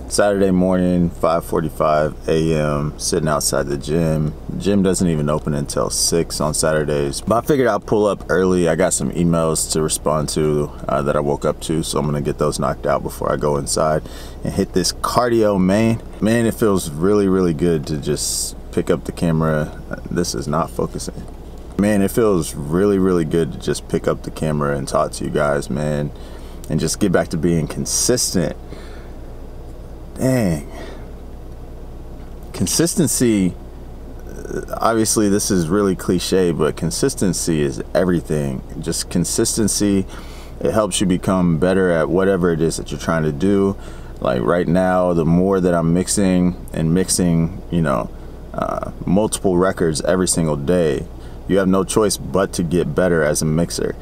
Saturday morning, 5:45 a.m. sitting outside the gym. The gym doesn't even open until 6 on Saturdays, but I figured I'd pull up early. I got some emails to respond to that I woke up to, so I'm gonna get those knocked out before I go inside and hit this cardio. Man, it feels really good to just pick up the camera. This is not focusing. Man, it feels really good to just pick up the camera and talk to you guys, man, and just get back to being consistent. Dang. Consistency, obviously this is really cliche, but consistency is everything. Just consistency, it helps you become better at whatever it is that you're trying to do. Like right now, the more that I'm mixing, you know, multiple records every single day, you have no choice but to get better as a mixer.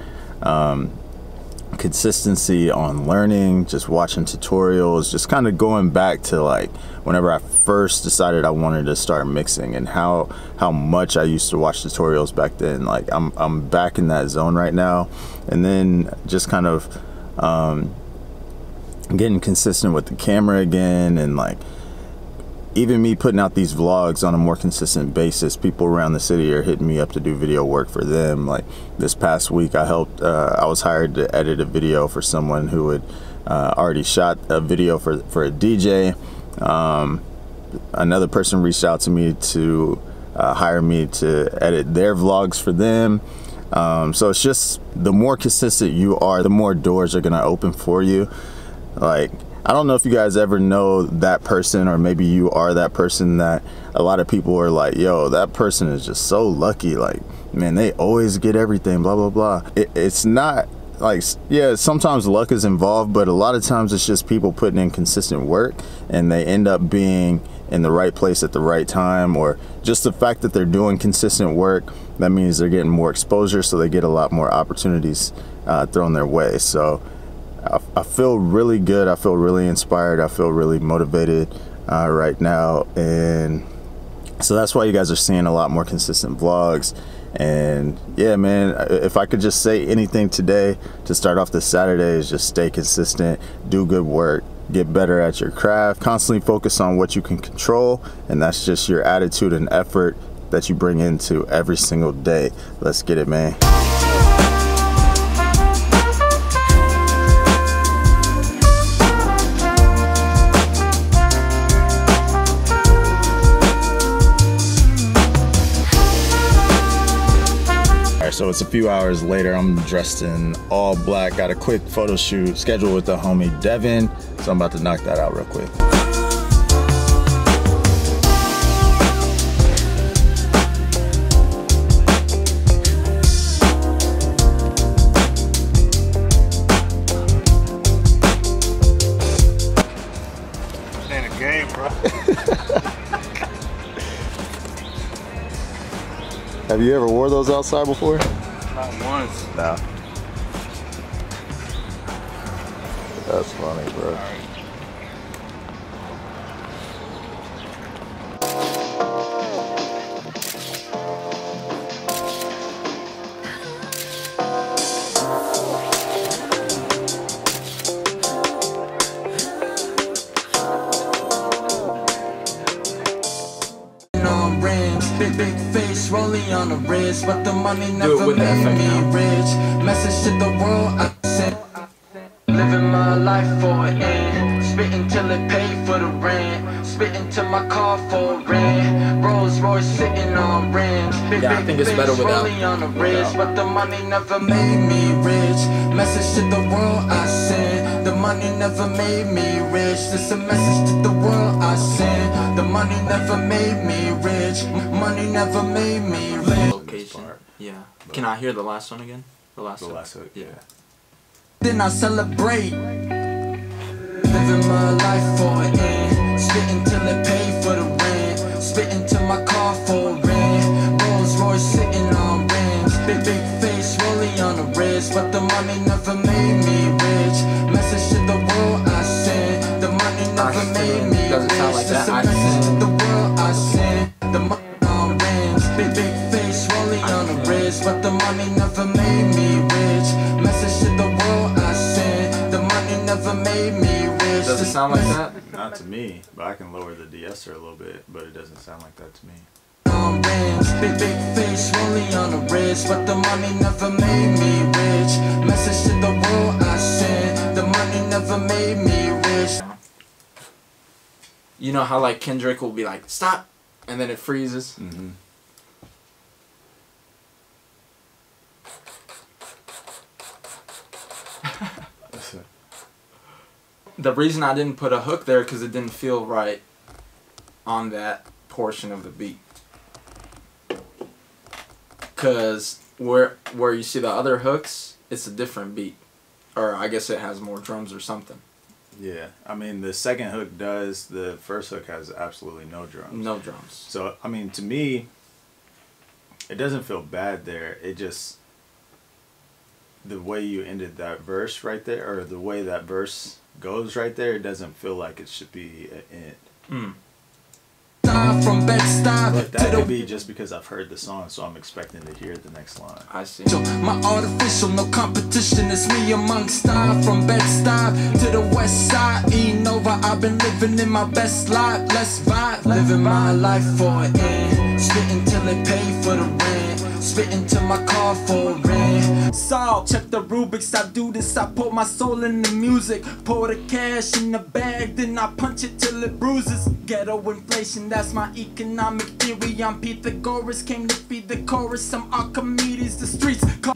Consistency on learning, just watching tutorials, just kind of going back to like whenever I first decided I wanted to start mixing and how much I used to watch tutorials back then. Like I'm back in that zone right now, and then just kind of getting consistent with the camera again, and like even me putting out these vlogs on a more consistent basis. People around the city are hitting me up to do video work for them. Like this past week, I was hired to edit a video for someone who had already shot a video for a DJ. Another person reached out to me to hire me to edit their vlogs for them. So it's just, the more consistent you are, the more doors are gonna open for you. Like, I don't know if you guys ever know that person, or maybe you are that person that a lot of people are like, yo, that person is just so lucky. Like, man, they always get everything, blah, blah, blah. It's not like, yeah, sometimes luck is involved, but a lot of times it's just people putting in consistent work and they end up being in the right place at the right time, or just the fact that they're doing consistent work, that means they're getting more exposure, so they get a lot more opportunities thrown their way. So I feel really good. I feel really inspired. I feel really motivated right now. And so that's why you guys are seeing a lot more consistent vlogs. And yeah, man, if I could just say anything today to start off this Saturday, is just stay consistent, do good work, get better at your craft, constantly focus on what you can control. And that's just your attitude and effort that you bring into every single day. Let's get it, man. So it's a few hours later. I'm dressed in all black, got a quick photo shoot scheduled with the homie Devin, so I'm about to knock that out real quick. This ain't a game, bro. Have you ever wore those outside before? Not once. No. That's funny, bro. All right. Big face rolling on the wrist, but the money never made me rich. Message to the world I sent, living my life for an end, spitting till it paid for the rent, spitting till my car for rent, Rolls Royce sitting on rims. Yeah, I think it's better without. Rolling on the wrist, but the money never made me rich. Message to the world I sent, the money never made me rich. This a message to the world I sent, the money never made me rich. Money never made me rich. Location. Yeah. Can I hear the last one again? The last hook, yeah. Then I celebrate, living my life for an end, spitting till it paid for the rent, spitting till my car for rent, Rolls Royce sitting on rims, big face rolling on the wrist, but the money never made me rich. Message to the world I sent, the money never made me rich. Just a message to the world I sent, the money on rims, big face rolling on the wrist, but the money never made me rich. Message to the world I sent, the money never made me rich. Does it sound like that? Not to me, but I can lower the de-esser a little bit, but it doesn't sound like that to me. Big fish rolling on the ridge, but the money never made me rich. Message to the world I send, the money never made me rich. You know how like Kendrick will be like, stop, and then it freezes? Mm-hmm. The reason I didn't put a hook there because it didn't feel right on that portion of the beat. Because where you see the other hooks, it's a different beat. Or I guess it has more drums or something. Yeah, I mean the second hook does, the first hook has absolutely no drums. No drums. So, I mean, to me, it doesn't feel bad there. It just, the way you ended that verse right there, or the way that verse goes right there, it doesn't feel like it should be an end. Mm. From But that could be just because I've heard the song, so I'm expecting to hear the next line. I see. My artificial, no competition, it's me amongst style. From Bed-Stuy to the west side, eating over, I've been living in my best life. Let's vibe, living my life for an end. Spitting till it pay for the rent, spitting till my car for rent. Saul, check the Rubik's, I do this, I put my soul in the music. Pour the cash in the bag, then I punch it till it bruises. Ghetto inflation, that's my economic theory. I'm Pythagoras, came to feed the chorus. I'm Archimedes, the streets call.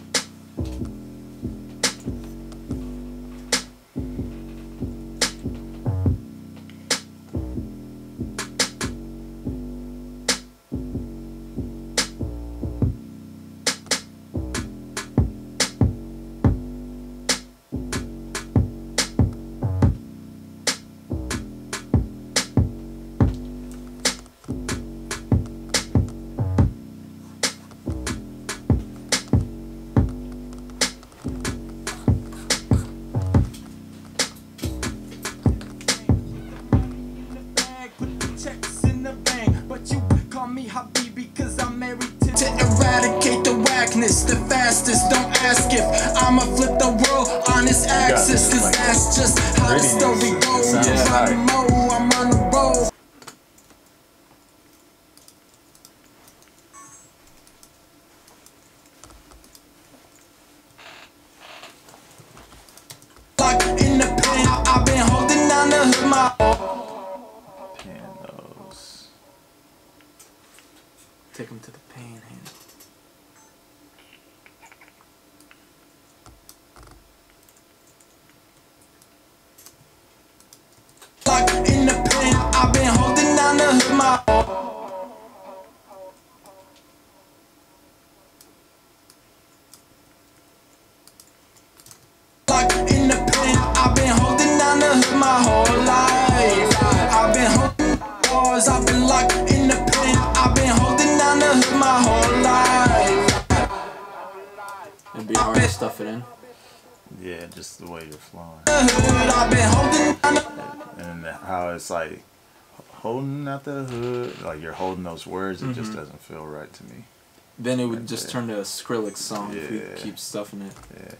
The fastest, don't ask if I'ma flip the world on this axis, cause that's just how the story goes. I'm on the road. Like in the pen, I've been holding down the hood, my Pianos. Take him to the panhandle. in the pen, I've been holding down the hood, my in the pen, I've been holding down the hood my whole life. I've been holding bars, I've been locked in the pen, I've been holding down the hood my whole life. It'd be hard to stuff it in. Yeah, just the way you're flowing. I've been holding down the and how it's like holding out the hood, like you're holding those words, it just doesn't feel right to me. Then it would just turn to a Skrillex song if you keep stuffing it. Yeah.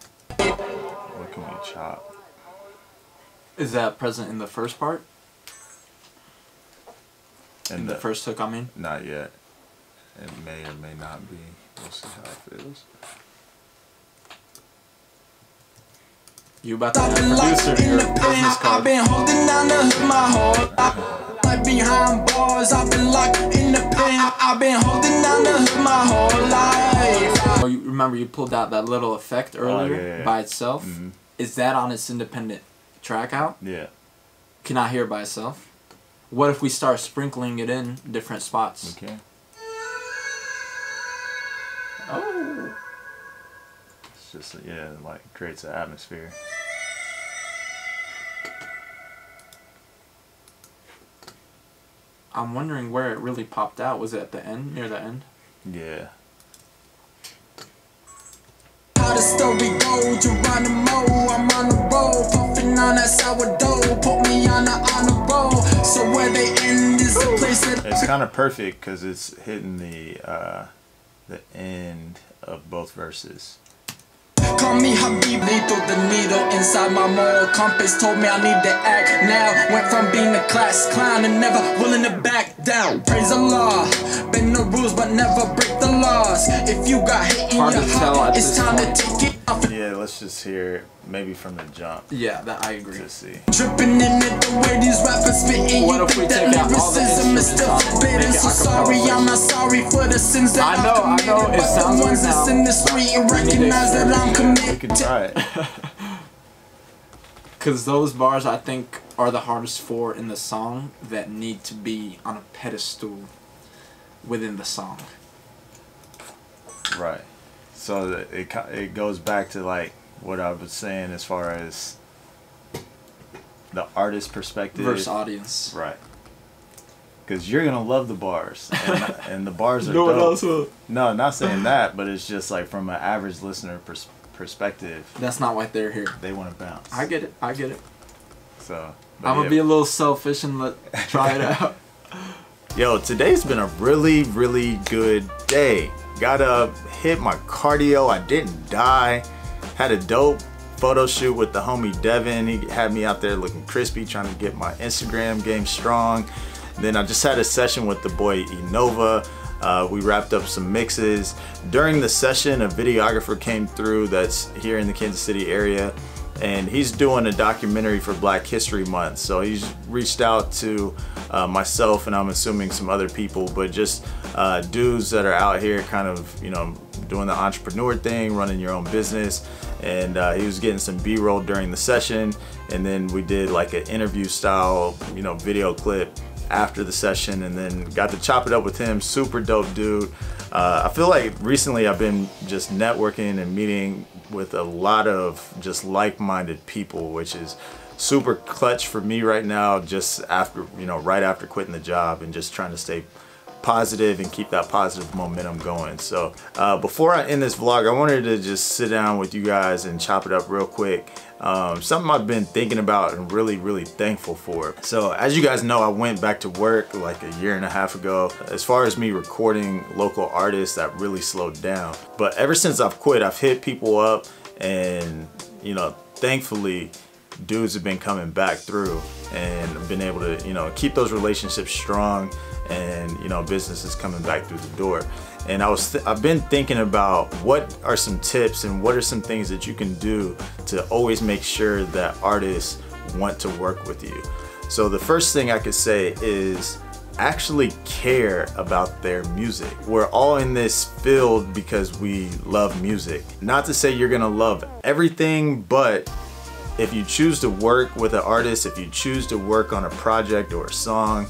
What can we chop? Is that present in the first part? In the first hook, I mean? Not yet. It may or may not be. We'll see how it feels. You about to be a producer in your business card. I've been holding down the hood my whole life. Like behind bars, I've been locked in the pen. I've been holding down the hood my whole life. Oh, you remember you pulled out that little effect earlier by itself? Mm-hmm. Is that on its independent track out? Yeah. Can I hear it by itself? What if we start sprinkling it in different spots? Okay. Oh. It's just, yeah, like creates an atmosphere. I'm wondering where it really popped out. Was it at the end, near the end? Yeah. How the story goes, Geronimo, I'm on the road, puffing on that sourdough, put me on the roll, so where they end is the place that... It's kind of perfect because it's hitting the end of both verses. Call me Habib, lethal, the needle inside my moral compass told me I need to act now. Went from being a class clown and never willing to back down. Praise Allah, bend the rules but never break the laws. If you got hate in your heart, it's time to take it off. Yeah, let's just hear maybe from the jump. Yeah, that I agree. To see. Tripping in it the way these rappers spitting. What if we take out all the instruments? Forbidden, so sorry, I'm not sorry for the sins that I know, committed, it sounds the ones like that's now. in the street and recognize that I'm We committed. can try it. Because those bars, I think, are the hardest four in the song that need to be on a pedestal within the song. Right. So it goes back to like what I was saying as far as the artist perspective Versus audience. Right. Because you're gonna love the bars, and the bars are No one dope. else will. No, not saying that, but it's just like from an average listener perspective, That's not why they're here. they want to bounce. I get it. I get it. So I'm gonna be a little selfish and try it out. Yo, today's been a really, really good day. Got up, hit my cardio, I didn't die. Had a dope photo shoot with the homie Devin. He had me out there looking crispy, trying to get my Instagram game strong. Then I just had a session with the boy Enova. We wrapped up some mixes. During the session, a videographer came through that's here in the Kansas City area, and he's doing a documentary for Black History Month. So he's reached out to myself, and I'm assuming some other people, but just dudes that are out here kind of, you know, doing the entrepreneur thing, running your own business. And he was getting some B-roll during the session, and then we did like an interview style, you know, video clip after the session, and then got to chop it up with him. Super dope dude. I feel like recently I've been just networking and meeting with a lot of just like-minded people, which is super clutch for me right now, just after, you know, right after quitting the job and just trying to stay positive and keep that positive momentum going. So before I end this vlog, I wanted to just sit down with you guys and chop it up real quick. Something I've been thinking about and really thankful for. So as you guys know, I went back to work like a year and a half ago. As far as me recording local artists, that really slowed down. But ever since I've quit, I've hit people up, and you know, thankfully dudes have been coming back through, and I've been able to, you know, keep those relationships strong, and you know, business is coming back through the door. And I've been thinking about what are some tips and what are some things that you can do to always make sure that artists want to work with you. So the first thing I could say is actually care about their music. We're all in this field because we love music. Not to say you're gonna love everything, but if you choose to work with an artist, if you choose to work on a project or a song,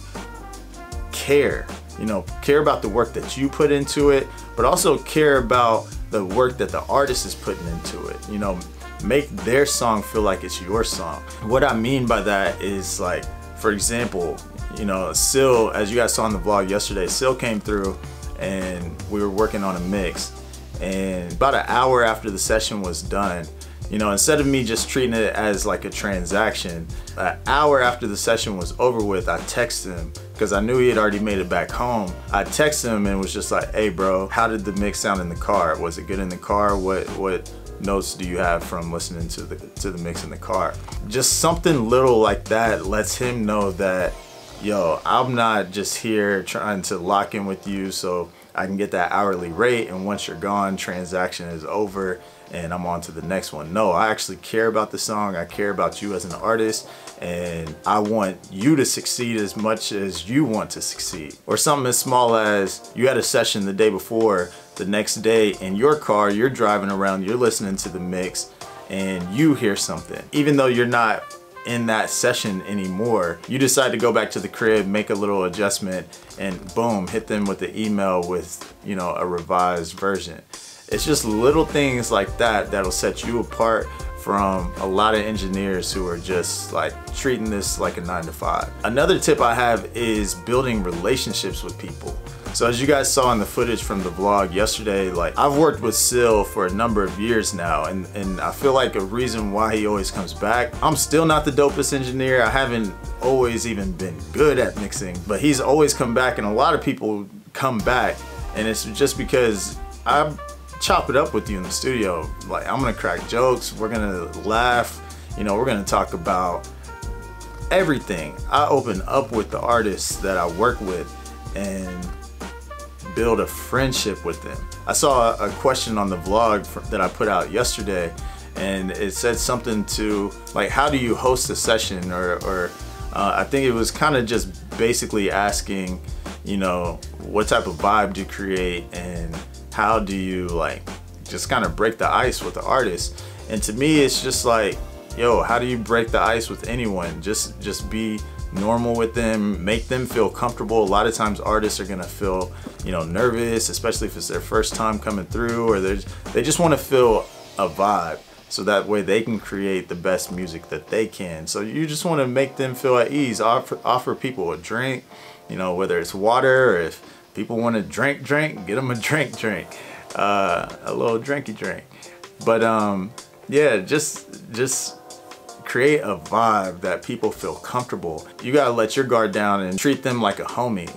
care. You know, care about the work that you put into it, but also care about the work that the artist is putting into it. You know, make their song feel like it's your song. What I mean by that is, like, for example, you know, Sil, as you guys saw in the vlog yesterday, Sil came through and we were working on a mix, and about an hour after the session was done, you know, instead of me just treating it as like a transaction, an hour after the session was over with, I texted him because I knew he had already made it back home. I texted him and was just like, hey bro, how did the mix sound in the car? Was it good in the car? What notes do you have from listening to the mix in the car? Just something little like that lets him know that, yo, I'm not just here trying to lock in with you so I can get that hourly rate, and once you're gone, transaction is over and I'm on to the next one. No, I actually care about the song. I care about you as an artist, and I want you to succeed as much as you want to succeed. Or something as small as you had a session the day before, the next day in your car, you're driving around, you're listening to the mix, and you hear something. Even though you're not in that session anymore, you decide to go back to the crib, make a little adjustment, and boom, hit them with the email with, you know, a revised version. It's just little things like that that'll set you apart from a lot of engineers who are just like treating this like a 9-to-5. Another tip I have is building relationships with people. So as you guys saw in the footage from the vlog yesterday, like, I've worked with Sil for a number of years now, and I feel like a reason why he always comes back, I'm still not the dopest engineer. I haven't always even been good at mixing, but he's always come back, and a lot of people come back, and it's just because I've chop it up with you in the studio. Like, I'm gonna crack jokes, we're gonna laugh, you know, we're gonna talk about everything. I open up with the artists that I work with and build a friendship with them. I saw a question on the vlog that I put out yesterday, and it said something to like, how do you host a session, or I think it was kind of just basically asking, you know, what type of vibe do you create and how do you like just kind of break the ice with the artist. And to me, it's just like, yo, how do you break the ice with anyone? Just be normal with them, make them feel comfortable. A lot of times artists are gonna feel, you know, nervous, especially if it's their first time coming through, or they just want to feel a vibe, so that way they can create the best music that they can. So you just want to make them feel at ease. Offer people a drink, you know, whether it's water, or if people want to drink, get them a drink, a little drinky drink. But yeah, just create a vibe that people feel comfortable. You gotta let your guard down and treat them like a homie.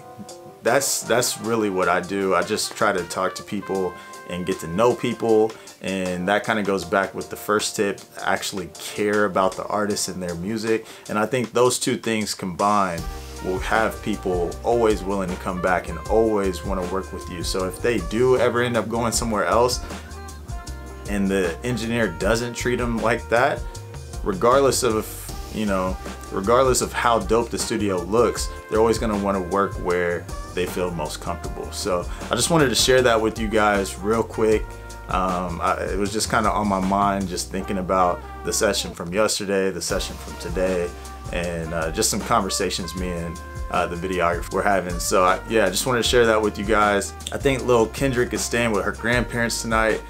That's really what I do. I just try to talk to people and get to know people, and that kind of goes back with the first tip, actually care about the artist and their music. And I think those two things combined will have people always willing to come back and always want to work with you. So if they do ever end up going somewhere else and the engineer doesn't treat them like that, regardless of, you know, regardless of how dope the studio looks, they're always going to want to work where they feel most comfortable. So I just wanted to share that with you guys real quick. It was just kind of on my mind, just thinking about the session from yesterday, the session from today, and just some conversations me and the videographer were having. So yeah, I just wanted to share that with you guys. I think little Kendrick is staying with her grandparents tonight.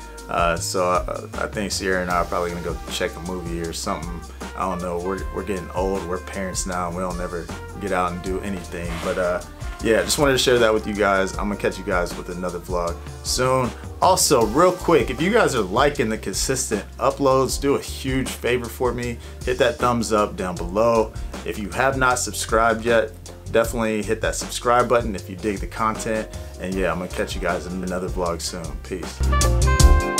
So I think Sierra and I are probably gonna go check a movie or something. I don't know, we're getting old, we're parents now, and we don't ever get out and do anything. But yeah, just wanted to share that with you guys. I'm gonna catch you guys with another vlog soon. Also, real quick, if you guys are liking the consistent uploads, do a huge favor for me. Hit that thumbs up down below. If you have not subscribed yet, definitely hit that subscribe button if you dig the content. And yeah, I'm gonna catch you guys in another vlog soon. Peace.